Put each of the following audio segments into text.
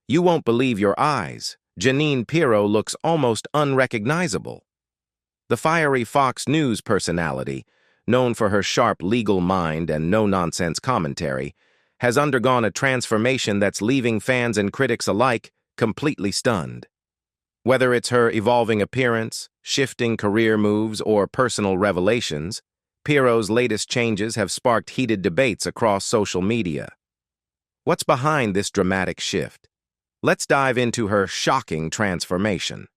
You won't believe your eyes. Jeanine Pirro looks almost unrecognizable. The fiery Fox News personality, known for her sharp legal mind and no-nonsense commentary, has undergone a transformation that's leaving fans and critics alike completely stunned. Whether it's her evolving appearance, shifting career moves, or personal revelations, Pirro's latest changes have sparked heated debates across social media. What's behind this dramatic shift? Let's dive into her shocking transformation.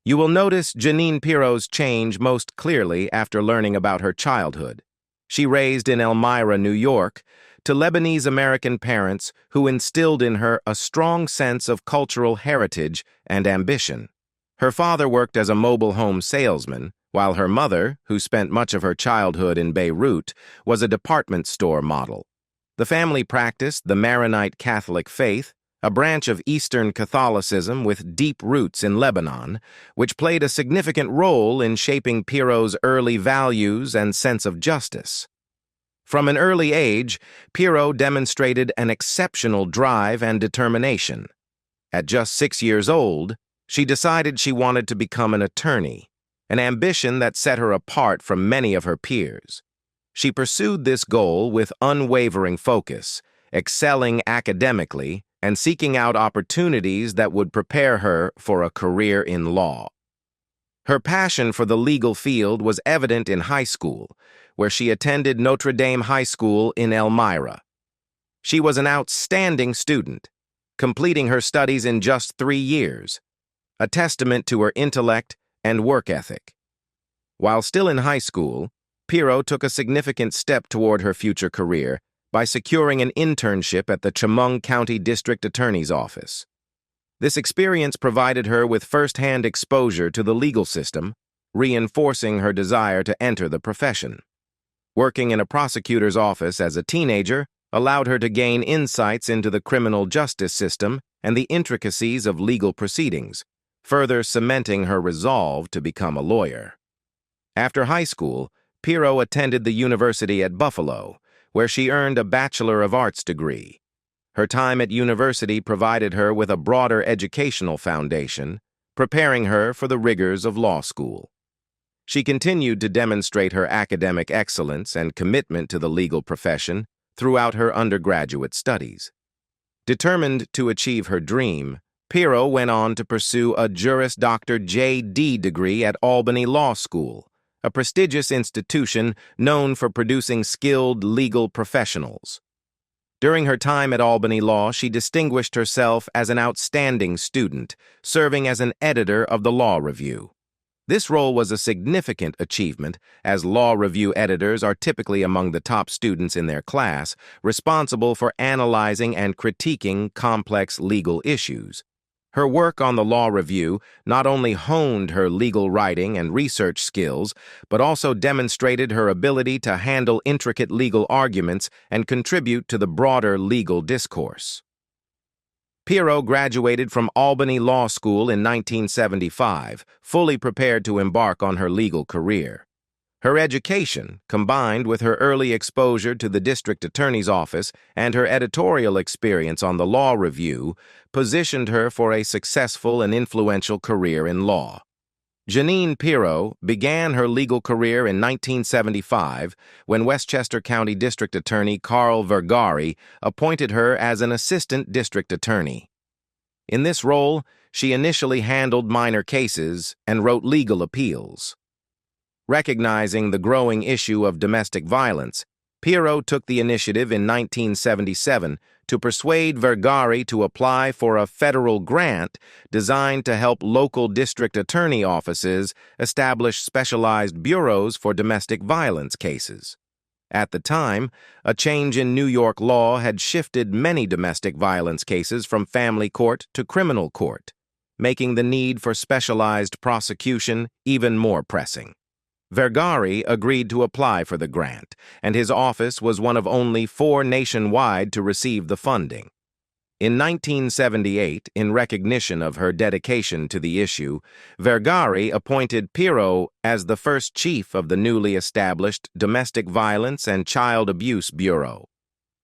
You will notice Jeanine Pirro's change most clearly after learning about her childhood. She raised in Elmira, New York, to Lebanese-American parents who instilled in her a strong sense of cultural heritage and ambition. Her father worked as a mobile home salesman, while her mother, who spent much of her childhood in Beirut, was a department store model. The family practiced the Maronite Catholic faith, a branch of Eastern Catholicism with deep roots in Lebanon, which played a significant role in shaping Pirro's early values and sense of justice. From an early age, Pirro demonstrated an exceptional drive and determination. At just 6 years old, she decided she wanted to become an attorney, an ambition that set her apart from many of her peers. She pursued this goal with unwavering focus, excelling academically and seeking out opportunities that would prepare her for a career in law. Her passion for the legal field was evident in high school, where she attended Notre Dame High School in Elmira. She was an outstanding student, completing her studies in just 3 years, a testament to her intellect and work ethic. While still in high school, Pirro took a significant step toward her future career by securing an internship at the Chemung County District Attorney's Office. This experience provided her with first-hand exposure to the legal system, reinforcing her desire to enter the profession. Working in a prosecutor's office as a teenager allowed her to gain insights into the criminal justice system and the intricacies of legal proceedings, further cementing her resolve to become a lawyer. After high school, Pirro attended the University at Buffalo, where she earned a Bachelor of Arts degree. Her time at university provided her with a broader educational foundation, preparing her for the rigors of law school. She continued to demonstrate her academic excellence and commitment to the legal profession throughout her undergraduate studies. Determined to achieve her dream, Pirro went on to pursue a Juris Doctor J.D. degree at Albany Law School, a prestigious institution known for producing skilled legal professionals. During her time at Albany Law, she distinguished herself as an outstanding student, serving as an editor of the Law Review. This role was a significant achievement, as law review editors are typically among the top students in their class, responsible for analyzing and critiquing complex legal issues. Her work on the Law Review not only honed her legal writing and research skills, but also demonstrated her ability to handle intricate legal arguments and contribute to the broader legal discourse. Pirro graduated from Albany Law School in 1975, fully prepared to embark on her legal career. Her education, combined with her early exposure to the district attorney's office and her editorial experience on the Law Review, positioned her for a successful and influential career in law. Jeanine Pirro began her legal career in 1975 when Westchester County District Attorney Carl Vergari appointed her as an assistant district attorney. In this role, she initially handled minor cases and wrote legal appeals. Recognizing the growing issue of domestic violence, Pirro took the initiative in 1977 to persuade Vergari to apply for a federal grant designed to help local district attorney offices establish specialized bureaus for domestic violence cases. At the time, a change in New York law had shifted many domestic violence cases from family court to criminal court, making the need for specialized prosecution even more pressing. Vergari agreed to apply for the grant, and his office was one of only 4 nationwide to receive the funding. In 1978, in recognition of her dedication to the issue, Vergari appointed Pirro as the first chief of the newly established Domestic Violence and Child Abuse Bureau.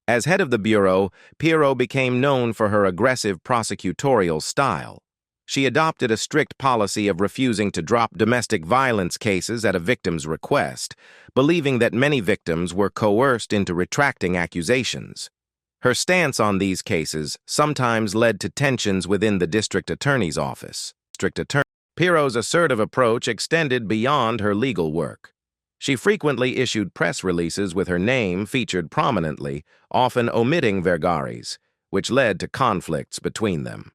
As head of the Bureau, Pirro became known for her aggressive prosecutorial style. She adopted a strict policy of refusing to drop domestic violence cases at a victim's request, believing that many victims were coerced into retracting accusations. Her stance on these cases sometimes led to tensions within the district attorney's office. Pirro's assertive approach extended beyond her legal work. She frequently issued press releases with her name featured prominently, often omitting Vergares, which led to conflicts between them.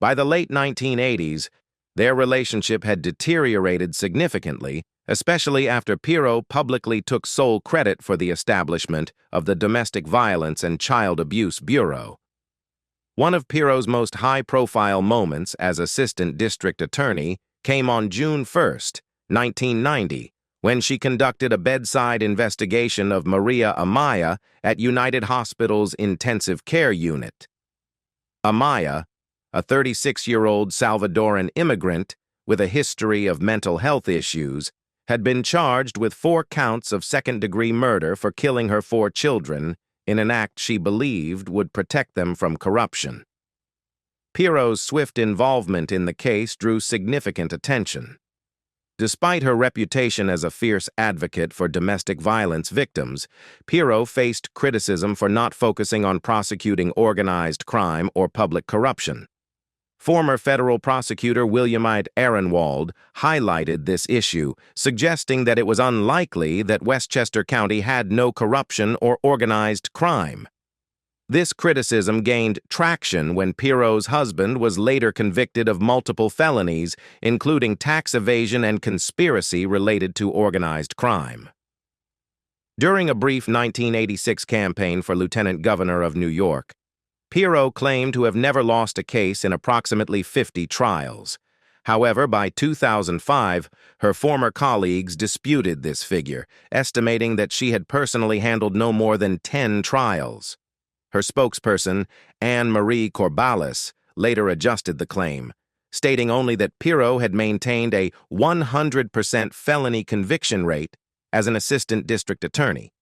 By the late 1980s, their relationship had deteriorated significantly, especially after Pirro publicly took sole credit for the establishment of the Domestic Violence and Child Abuse Bureau. One of Pirro's most high-profile moments as assistant district attorney came on June 1, 1990, when she conducted a bedside investigation of Maria Amaya at United Hospital's intensive care unit. Amaya, a 36-year-old Salvadoran immigrant with a history of mental health issues, had been charged with 4 counts of second-degree murder for killing her 4 children in an act she believed would protect them from corruption. Pirro's swift involvement in the case drew significant attention. Despite her reputation as a fierce advocate for domestic violence victims, Pirro faced criticism for not focusing on prosecuting organized crime or public corruption. Former federal prosecutor William I. Ehrenwald highlighted this issue, suggesting that it was unlikely that Westchester County had no corruption or organized crime. This criticism gained traction when Pirro's husband was later convicted of multiple felonies, including tax evasion and conspiracy related to organized crime. During a brief 1986 campaign for lieutenant governor of New York, Pirro claimed to have never lost a case in approximately 50 trials. However, by 2005, her former colleagues disputed this figure, estimating that she had personally handled no more than 10 trials. Her spokesperson, Anne-Marie Corballis, later adjusted the claim, stating only that Pirro had maintained a 100% felony conviction rate as an assistant district attorney.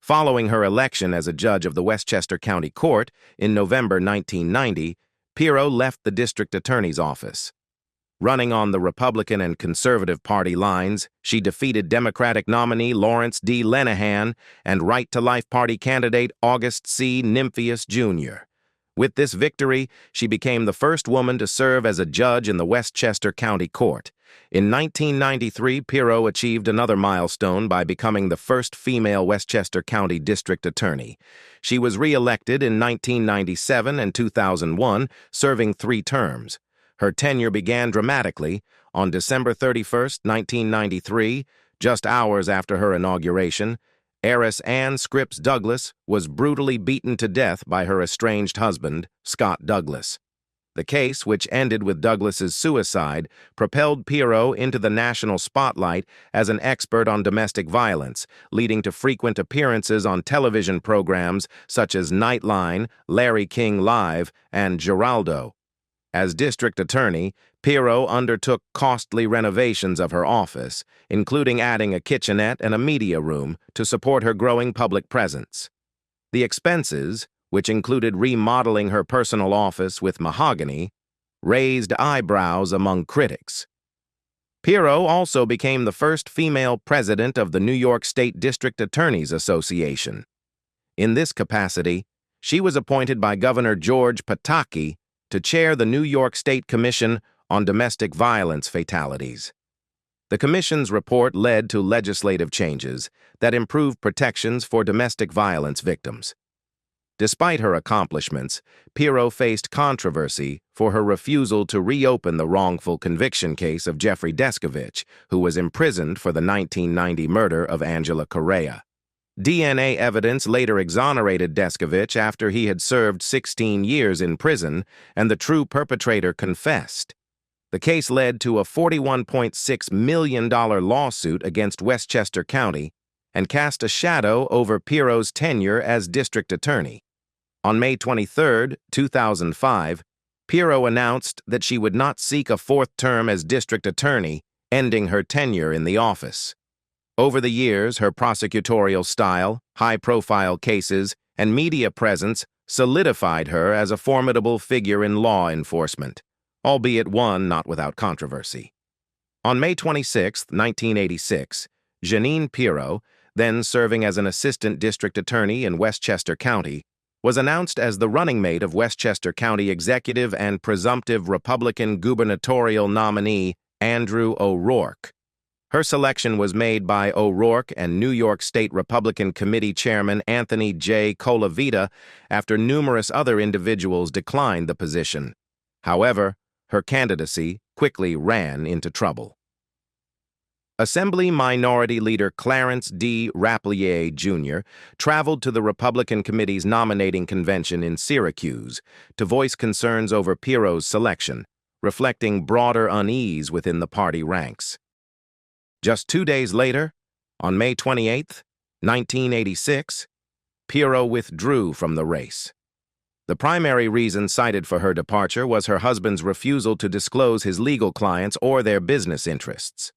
Following her election as a judge of the Westchester County Court in November 1990, Pirro left the district attorney's office. Running on the Republican and Conservative Party lines, she defeated Democratic nominee Lawrence D. Lenehan and Right to Life Party candidate August C. Nymphius, Jr. With this victory, she became the first woman to serve as a judge in the Westchester County Court. In 1993, Pirro achieved another milestone by becoming the first female Westchester County District Attorney. She was re-elected in 1997 and 2001, serving 3 terms. Her tenure began dramatically. On December 31, 1993, just hours after her inauguration, heiress Anne Scripps Douglas was brutally beaten to death by her estranged husband, Scott Douglas. The case, which ended with Douglas's suicide, propelled Pirro into the national spotlight as an expert on domestic violence, leading to frequent appearances on television programs such as Nightline, Larry King Live, and Geraldo. As district attorney, Pirro undertook costly renovations of her office, including adding a kitchenette and a media room to support her growing public presence. The expenses, which included remodeling her personal office with mahogany, raised eyebrows among critics. Pirro also became the first female president of the New York State District Attorneys Association. In this capacity, she was appointed by Governor George Pataki to chair the New York State Commission on Domestic Violence Fatalities. The commission's report led to legislative changes that improved protections for domestic violence victims. Despite her accomplishments, Pirro faced controversy for her refusal to reopen the wrongful conviction case of Jeffrey Descovich, who was imprisoned for the 1990 murder of Angela Correa. DNA evidence later exonerated Descovich after he had served 16 years in prison, and the true perpetrator confessed. The case led to a $41.6 million lawsuit against Westchester County and cast a shadow over Pirro's tenure as district attorney. On May 23, 2005, Pirro announced that she would not seek a 4th term as district attorney, ending her tenure in the office. Over the years, her prosecutorial style, high-profile cases, and media presence solidified her as a formidable figure in law enforcement, albeit one not without controversy. On May 26, 1986, Jeanine Pirro, then serving as an assistant district attorney in Westchester County, was announced as the running mate of Westchester County executive and presumptive Republican gubernatorial nominee Andrew O'Rourke. Her selection was made by O'Rourke and New York State Republican Committee Chairman Anthony J. Colavita after numerous other individuals declined the position. However, her candidacy quickly ran into trouble. Assembly Minority Leader Clarence D. Rapplier, Jr. traveled to the Republican Committee's nominating convention in Syracuse to voice concerns over Pirro's selection, reflecting broader unease within the party ranks. Just 2 days later, on May 28, 1986, Pirro withdrew from the race. The primary reason cited for her departure was her husband's refusal to disclose his legal clients or their business interests.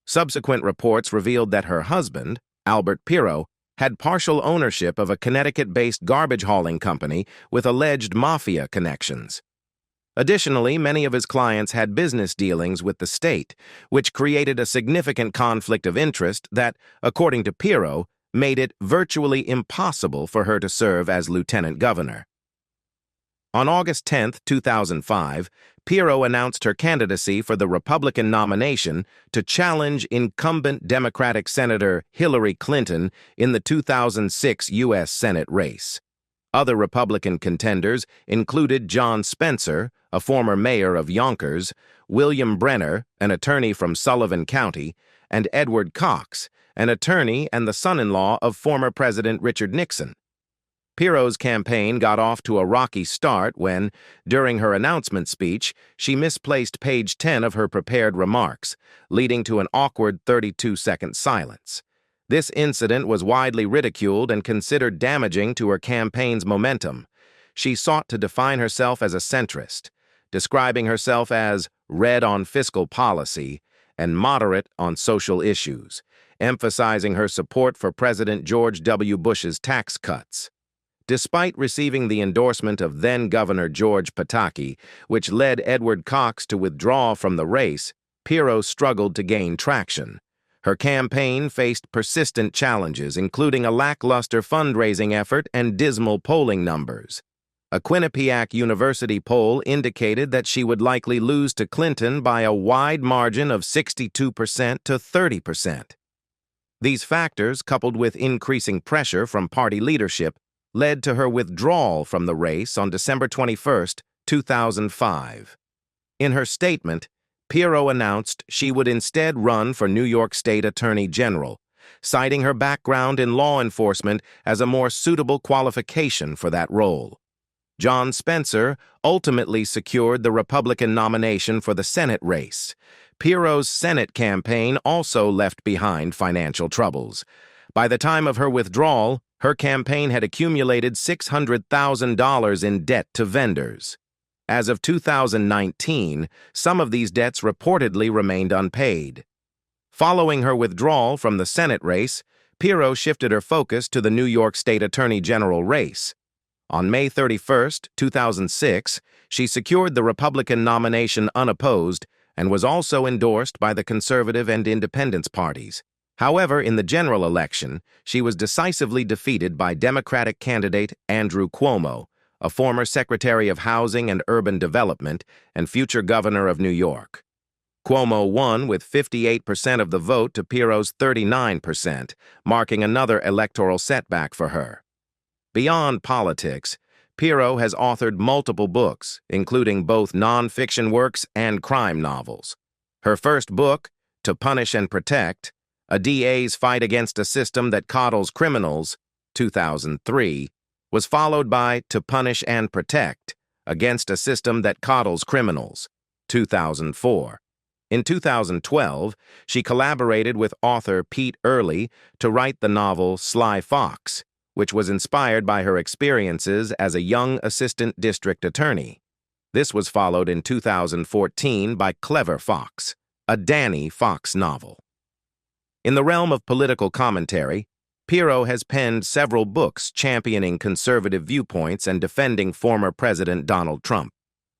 Subsequent reports revealed that her husband, Albert Pirro, had partial ownership of a Connecticut-based garbage hauling company with alleged mafia connections. Additionally, many of his clients had business dealings with the state, which created a significant conflict of interest that, according to Pirro, made it virtually impossible for her to serve as lieutenant governor. On August 10, 2005, Pirro announced her candidacy for the Republican nomination to challenge incumbent Democratic Senator Hillary Clinton in the 2006 U.S. Senate race. Other Republican contenders included John Spencer, a former mayor of Yonkers, William Brenner, an attorney from Sullivan County, and Edward Cox, an attorney and the son-in-law of former President Richard Nixon. Pirro's campaign got off to a rocky start when, during her announcement speech, she misplaced page 10 of her prepared remarks, leading to an awkward 32-second silence. This incident was widely ridiculed and considered damaging to her campaign's momentum. She sought to define herself as a centrist, describing herself as red on fiscal policy and moderate on social issues, emphasizing her support for President George W. Bush's tax cuts. Despite receiving the endorsement of then-Governor George Pataki, which led Edward Cox to withdraw from the race, Pirro struggled to gain traction. Her campaign faced persistent challenges, including a lackluster fundraising effort and dismal polling numbers. A Quinnipiac University poll indicated that she would likely lose to Clinton by a wide margin of 62% to 30%. These factors, coupled with increasing pressure from party leadership, led to her withdrawal from the race on December 21, 2005. In her statement, Pirro announced she would instead run for New York State Attorney General, citing her background in law enforcement as a more suitable qualification for that role. John Spencer ultimately secured the Republican nomination for the Senate race. Pirro's Senate campaign also left behind financial troubles. By the time of her withdrawal, her campaign had accumulated $600,000 in debt to vendors. As of 2019, some of these debts reportedly remained unpaid. Following her withdrawal from the Senate race, Pirro shifted her focus to the New York State Attorney General race. On May 31, 2006, she secured the Republican nomination unopposed and was also endorsed by the Conservative and Independence parties. However, in the general election, she was decisively defeated by Democratic candidate Andrew Cuomo, a former Secretary of Housing and Urban Development and future governor of New York. Cuomo won with 58% of the vote to Pirro's 39%, marking another electoral setback for her. Beyond politics, Pirro has authored multiple books, including both nonfiction works and crime novels. Her first book, To Punish and Protect, A DA's Fight Against a System That Coddles Criminals, 2003, was followed by To Punish and Protect, Against a System That Coddles Criminals, 2004. In 2012, she collaborated with author Pete Early to write the novel Sly Fox, which was inspired by her experiences as a young assistant district attorney. This was followed in 2014 by Clever Fox, a Danny Fox novel. In the realm of political commentary, Pirro has penned several books championing conservative viewpoints and defending former President Donald Trump.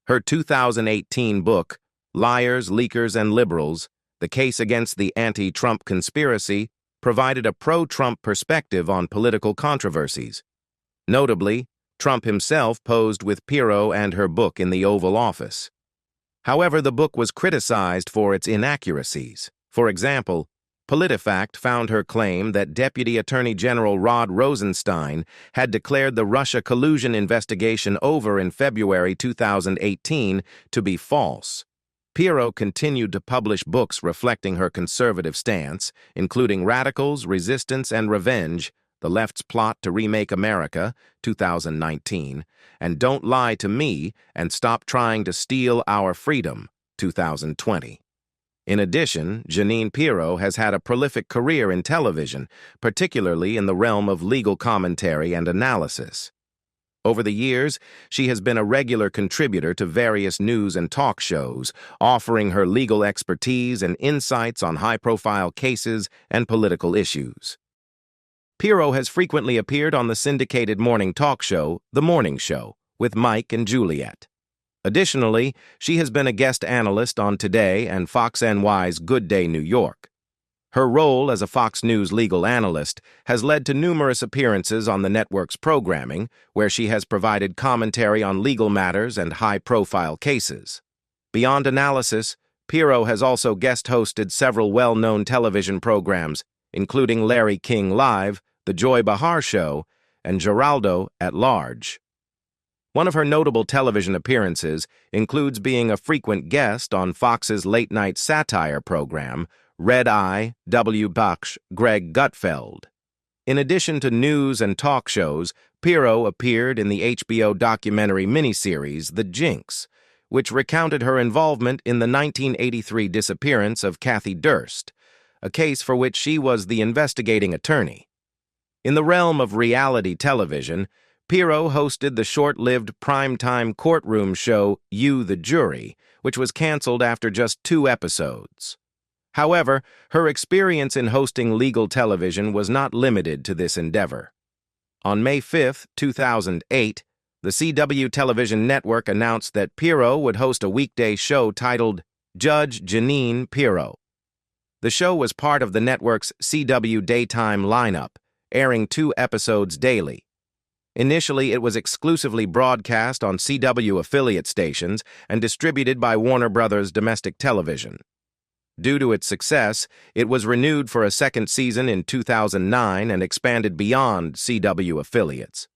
Her 2018 book, Liars, Leakers, and Liberals: The Case Against the Anti-Trump Conspiracy, provided a pro-Trump perspective on political controversies. Notably, Trump himself posed with Pirro and her book in the Oval Office. However, the book was criticized for its inaccuracies. For example, PolitiFact found her claim that Deputy Attorney General Rod Rosenstein had declared the Russia collusion investigation over in February 2018 to be false. Pirro continued to publish books reflecting her conservative stance, including Radicals, Resistance, and Revenge, The Left's Plot to Remake America, 2019, and Don't Lie to Me and Stop Trying to Steal Our Freedom, 2020. In addition, Jeanine Pirro has had a prolific career in television, particularly in the realm of legal commentary and analysis. Over the years, she has been a regular contributor to various news and talk shows, offering her legal expertise and insights on high-profile cases and political issues. Pirro has frequently appeared on the syndicated morning talk show, The Morning Show, with Mike and Juliet. Additionally, she has been a guest analyst on Today and Fox NY's Good Day New York. Her role as a Fox News legal analyst has led to numerous appearances on the network's programming, where she has provided commentary on legal matters and high-profile cases. Beyond analysis, Pirro has also guest-hosted several well-known television programs, including Larry King Live, The Joy Behar Show, and Geraldo at Large. One of her notable television appearances includes being a frequent guest on Fox's late-night satire program, Red Eye, W. Buck's Greg Gutfeld. In addition to news and talk shows, Pirro appeared in the HBO documentary miniseries The Jinx, which recounted her involvement in the 1983 disappearance of Kathy Durst, a case for which she was the investigating attorney. In the realm of reality television, Pirro hosted the short-lived primetime courtroom show You the Jury, which was canceled after just 2 episodes. However, her experience in hosting legal television was not limited to this endeavor. On May 5, 2008, the CW television network announced that Pirro would host a weekday show titled Judge Jeanine Pirro. The show was part of the network's CW daytime lineup, airing 2 episodes daily. Initially, it was exclusively broadcast on CW affiliate stations and distributed by Warner Brothers Domestic Television. Due to its success, it was renewed for a second season in 2009 and expanded beyond CW affiliates.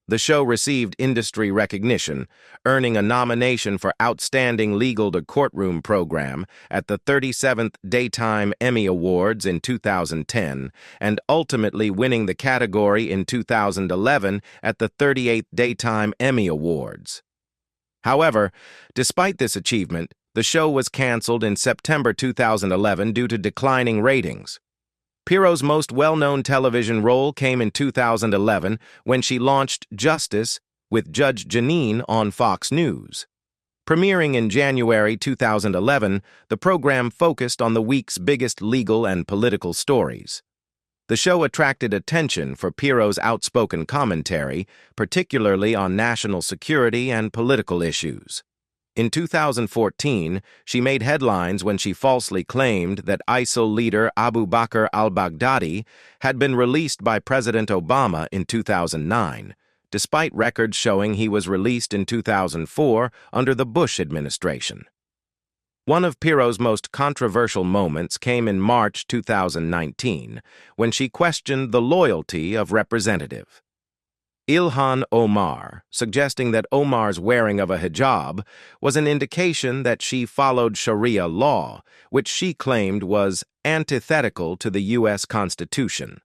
The show received industry recognition, earning a nomination for Outstanding Legal to Courtroom Program at the 37th Daytime Emmy Awards in 2010, and ultimately winning the category in 2011 at the 38th Daytime Emmy Awards. However, despite this achievement, the show was canceled in September 2011 due to declining ratings. Pirro's most well-known television role came in 2011 when she launched Justice with Judge Jeanine on Fox News. Premiering in January 2011, the program focused on the week's biggest legal and political stories. The show attracted attention for Pirro's outspoken commentary, particularly on national security and political issues. In 2014, she made headlines when she falsely claimed that ISIL leader Abu Bakr al-Baghdadi had been released by President Obama in 2009, despite records showing he was released in 2004 under the Bush administration. One of Pirro's most controversial moments came in March 2019, when she questioned the loyalty of Representative Ilhan Omar, suggesting that Omar's wearing of a hijab was an indication that she followed Sharia law, which she claimed was antithetical to the U.S. Constitution.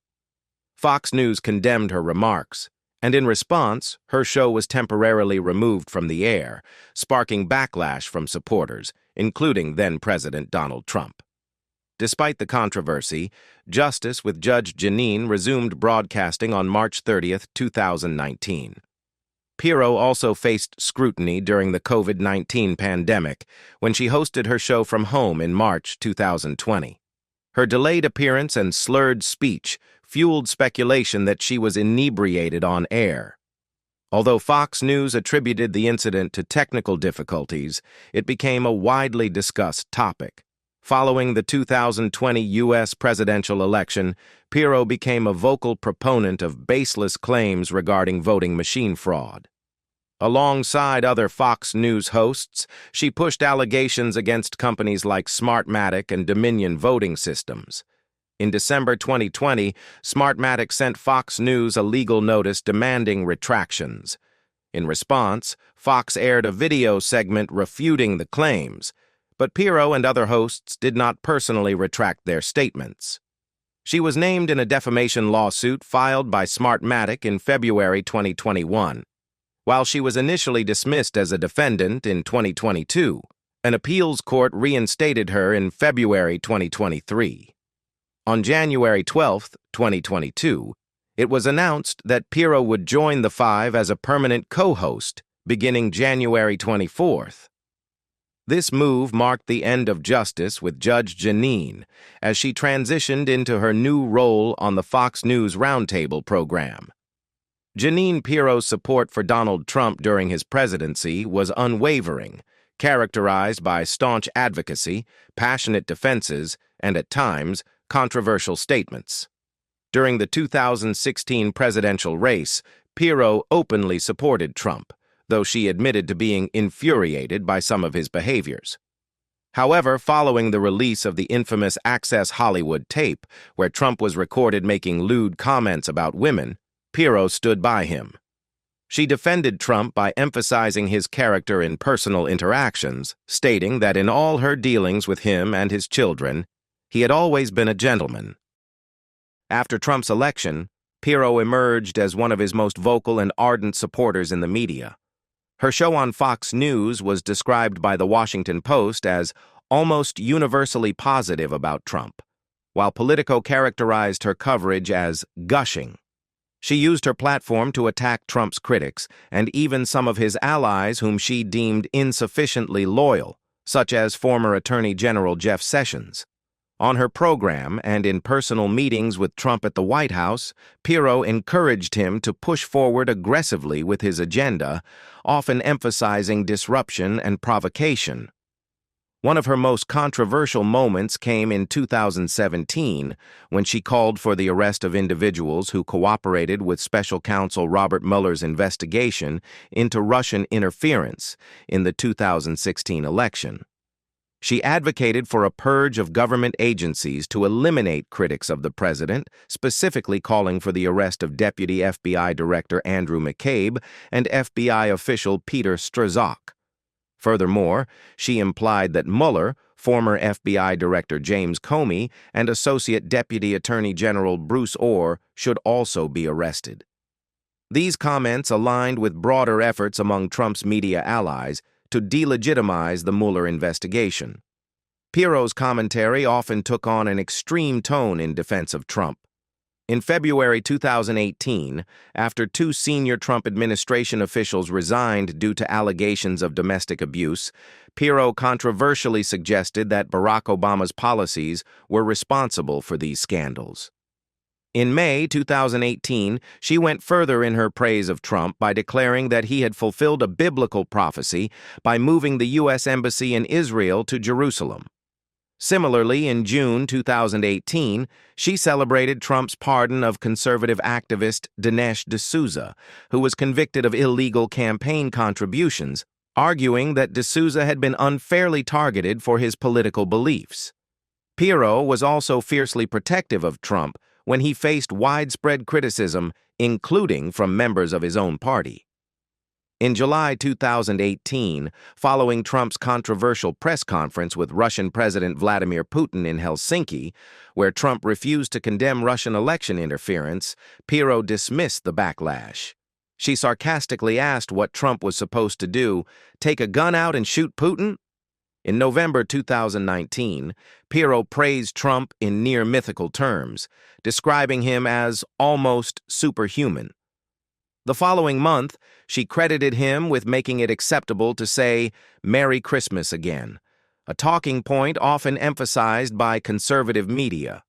Fox News condemned her remarks, and in response, her show was temporarily removed from the air, sparking backlash from supporters, including then-President Donald Trump. Despite the controversy, Justice with Judge Jeanine resumed broadcasting on March 30, 2019. Pirro also faced scrutiny during the COVID-19 pandemic when she hosted her show from home in March 2020. Her delayed appearance and slurred speech fueled speculation that she was inebriated on air. Although Fox News attributed the incident to technical difficulties, it became a widely discussed topic. Following the 2020 U.S. presidential election, Pirro became a vocal proponent of baseless claims regarding voting machine fraud. Alongside other Fox News hosts, she pushed allegations against companies like Smartmatic and Dominion Voting Systems. In December 2020, Smartmatic sent Fox News a legal notice demanding retractions. In response, Fox aired a video segment refuting the claims, but Pirro and other hosts did not personally retract their statements. She was named in a defamation lawsuit filed by Smartmatic in February 2021. While she was initially dismissed as a defendant in 2022, an appeals court reinstated her in February 2023. On January 12, 2022, it was announced that Pirro would join The Five as a permanent co-host beginning January 24th. This move marked the end of justice with Judge Jeanine as she transitioned into her new role on the Fox News Roundtable program. Jeanine Pirro's support for Donald Trump during his presidency was unwavering, characterized by staunch advocacy, passionate defenses, and at times, controversial statements. During the 2016 presidential race, Pirro openly supported Trump, though she admitted to being infuriated by some of his behaviors. However, following the release of the infamous Access Hollywood tape, where Trump was recorded making lewd comments about women, Pirro stood by him. She defended Trump by emphasizing his character in personal interactions, stating that in all her dealings with him and his children, he had always been a gentleman. After Trump's election, Pirro emerged as one of his most vocal and ardent supporters in the media. Her show on Fox News was described by The Washington Post as almost universally positive about Trump, while Politico characterized her coverage as gushing. She used her platform to attack Trump's critics and even some of his allies whom she deemed insufficiently loyal, such as former Attorney General Jeff Sessions. On her program and in personal meetings with Trump at the White House, Pirro encouraged him to push forward aggressively with his agenda, often emphasizing disruption and provocation. One of her most controversial moments came in 2017 when she called for the arrest of individuals who cooperated with Special Counsel Robert Mueller's investigation into Russian interference in the 2016 election. She advocated for a purge of government agencies to eliminate critics of the president, specifically calling for the arrest of Deputy FBI Director Andrew McCabe and FBI official Peter Strzok. Furthermore, she implied that Mueller, former FBI Director James Comey, and Associate Deputy Attorney General Bruce Orr should also be arrested. These comments aligned with broader efforts among Trump's media allies to delegitimize the Mueller investigation. Pirro's commentary often took on an extreme tone in defense of Trump. In February 2018, after two senior Trump administration officials resigned due to allegations of domestic abuse, Pirro controversially suggested that Barack Obama's policies were responsible for these scandals. In May 2018, she went further in her praise of Trump by declaring that he had fulfilled a biblical prophecy by moving the U.S. Embassy in Israel to Jerusalem. Similarly, in June 2018, she celebrated Trump's pardon of conservative activist Dinesh D'Souza, who was convicted of illegal campaign contributions, arguing that D'Souza had been unfairly targeted for his political beliefs. Pirro was also fiercely protective of Trump when he faced widespread criticism, including from members of his own party. In July 2018, following Trump's controversial press conference with Russian President Vladimir Putin in Helsinki, where Trump refused to condemn Russian election interference, Pirro dismissed the backlash. She sarcastically asked what Trump was supposed to do, take a gun out and shoot Putin? In November 2019, Pirro praised Trump in near-mythical terms, describing him as almost superhuman. The following month, she credited him with making it acceptable to say, "Merry Christmas" again, a talking point often emphasized by conservative media.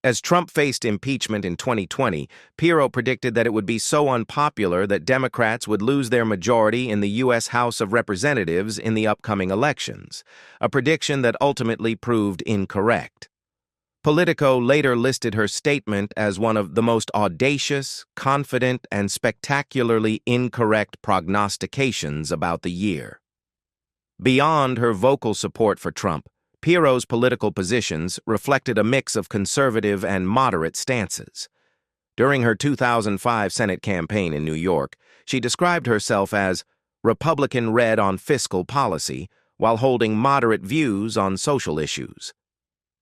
As Trump faced impeachment in 2020, Pirro predicted that it would be so unpopular that Democrats would lose their majority in the U.S. House of Representatives in the upcoming elections, a prediction that ultimately proved incorrect. Politico later listed her statement as one of the most audacious, confident, and spectacularly incorrect prognostications about the year. Beyond her vocal support for Trump, Pirro's political positions reflected a mix of conservative and moderate stances. During her 2005 Senate campaign in New York, she described herself as Republican red on fiscal policy while holding moderate views on social issues.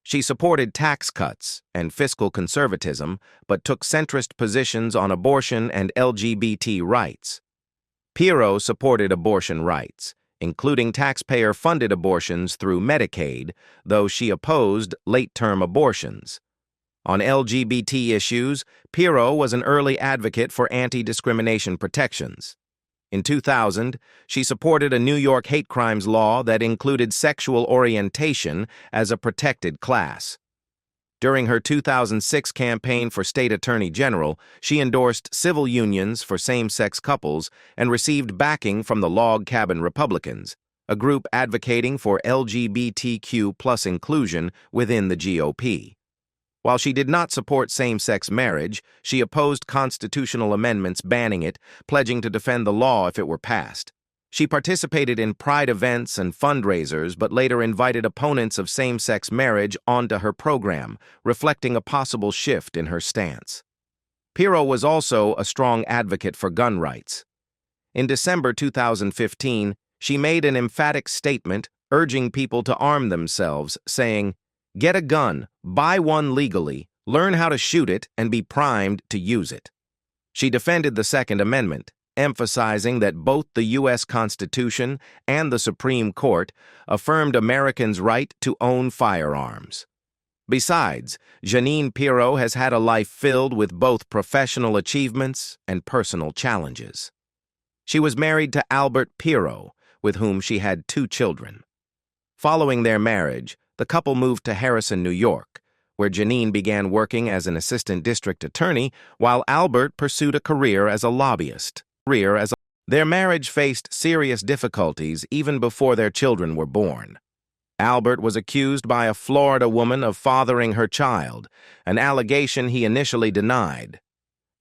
She supported tax cuts and fiscal conservatism, but took centrist positions on abortion and LGBT rights. Pirro supported abortion rights, including taxpayer-funded abortions through Medicaid, though she opposed late-term abortions. On LGBT issues, Pirro was an early advocate for anti-discrimination protections. In 2000, she supported a New York hate crimes law that included sexual orientation as a protected class. During her 2006 campaign for state attorney general, she endorsed civil unions for same-sex couples and received backing from the Log Cabin Republicans, a group advocating for LGBTQ+ inclusion within the GOP. While she did not support same-sex marriage, she opposed constitutional amendments banning it, pledging to defend the law if it were passed. She participated in pride events and fundraisers, but later invited opponents of same-sex marriage onto her program, reflecting a possible shift in her stance. Pirro was also a strong advocate for gun rights. In December 2015, she made an emphatic statement urging people to arm themselves, saying, "Get a gun, buy one legally, learn how to shoot it, and be primed to use it." She defended the Second Amendment, emphasizing that both the U.S. Constitution and the Supreme Court affirmed Americans' right to own firearms. Besides, Jeanine Pirro has had a life filled with both professional achievements and personal challenges. She was married to Albert Pirro, with whom she had 2 children. Following their marriage, the couple moved to Harrison, New York, where Jeanine began working as an assistant district attorney while Albert pursued a career as a lobbyist. Their marriage faced serious difficulties even before their children were born. Albert was accused by a Florida woman of fathering her child, an allegation he initially denied.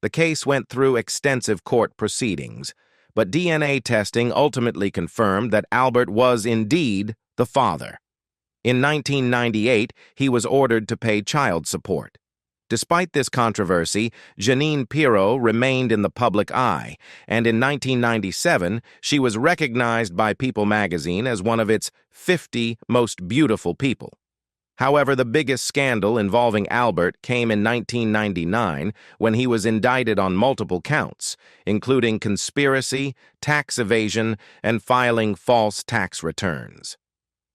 The case went through extensive court proceedings, but DNA testing ultimately confirmed that Albert was indeed the father. In 1998, he was ordered to pay child support. Despite this controversy, Jeanine Pirro remained in the public eye, and in 1997, she was recognized by People magazine as one of its 50 most beautiful people. However, the biggest scandal involving Albert came in 1999 when he was indicted on multiple counts, including conspiracy, tax evasion, and filing false tax returns.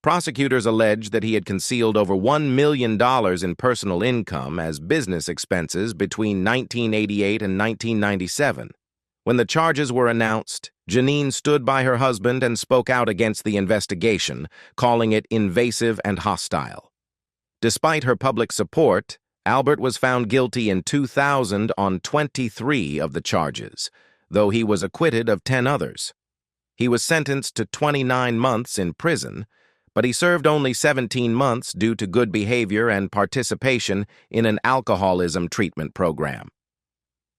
Prosecutors alleged that he had concealed over $1 million in personal income as business expenses between 1988 and 1997. When the charges were announced, Jeanine stood by her husband and spoke out against the investigation, calling it invasive and hostile. Despite her public support, Albert was found guilty in 2000 on 23 of the charges, though he was acquitted of 10 others. He was sentenced to 29 months in prison, but he served only 17 months due to good behavior and participation in an alcoholism treatment program.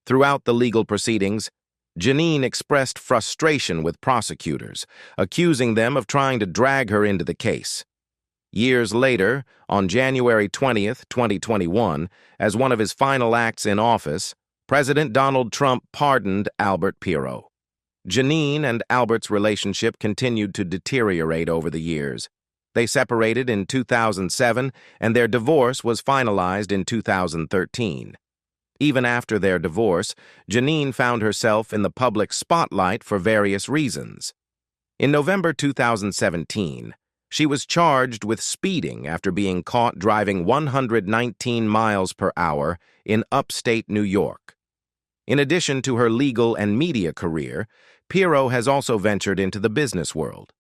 Throughout the legal proceedings, Jeanine expressed frustration with prosecutors, accusing them of trying to drag her into the case. Years later, on January 20, 2021, as one of his final acts in office, President Donald Trump pardoned Albert Pirro. Jeanine and Albert's relationship continued to deteriorate over the years. They separated in 2007, and their divorce was finalized in 2013. Even after their divorce, Jeanine found herself in the public spotlight for various reasons. In November 2017, she was charged with speeding after being caught driving 119 miles per hour in upstate New York. In addition to her legal and media career, Pirro has also ventured into the business world.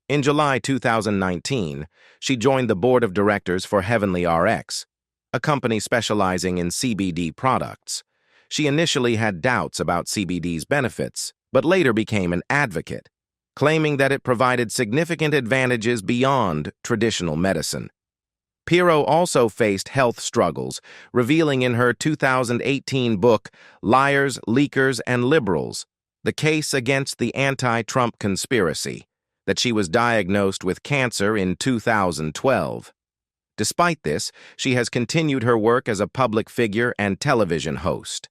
In July 2019, she joined the board of directors for Heavenly RX, a company specializing in CBD products. She initially had doubts about CBD's benefits, but later became an advocate, claiming that it provided significant advantages beyond traditional medicine. Pirro also faced health struggles, revealing in her 2018 book, Liars, Leakers, and Liberals, The Case Against the Anti-Trump Conspiracy, that she was diagnosed with cancer in 2012. Despite this, she has continued her work as a public figure and television host.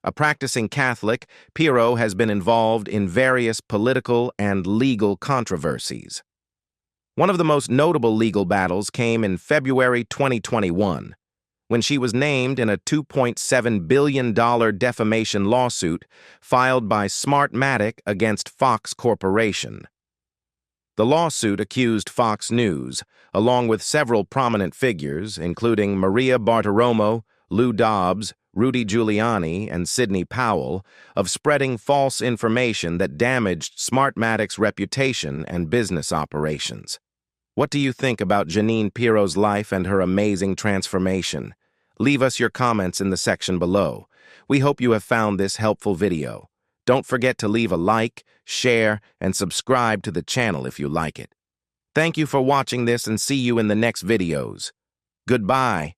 A practicing Catholic, Pirro has been involved in various political and legal controversies. One of the most notable legal battles came in February 2021, when she was named in a $2.7 billion defamation lawsuit filed by Smartmatic against Fox Corporation. The lawsuit accused Fox News, along with several prominent figures, including Maria Bartiromo, Lou Dobbs, Rudy Giuliani, and Sidney Powell, of spreading false information that damaged Smartmatic's reputation and business operations. What do you think about Jeanine Pirro's life and her amazing transformation? Leave us your comments in the section below. We hope you have found this helpful video. Don't forget to leave a like, share, and subscribe to the channel if you like it. Thank you for watching this and see you in the next videos. Goodbye.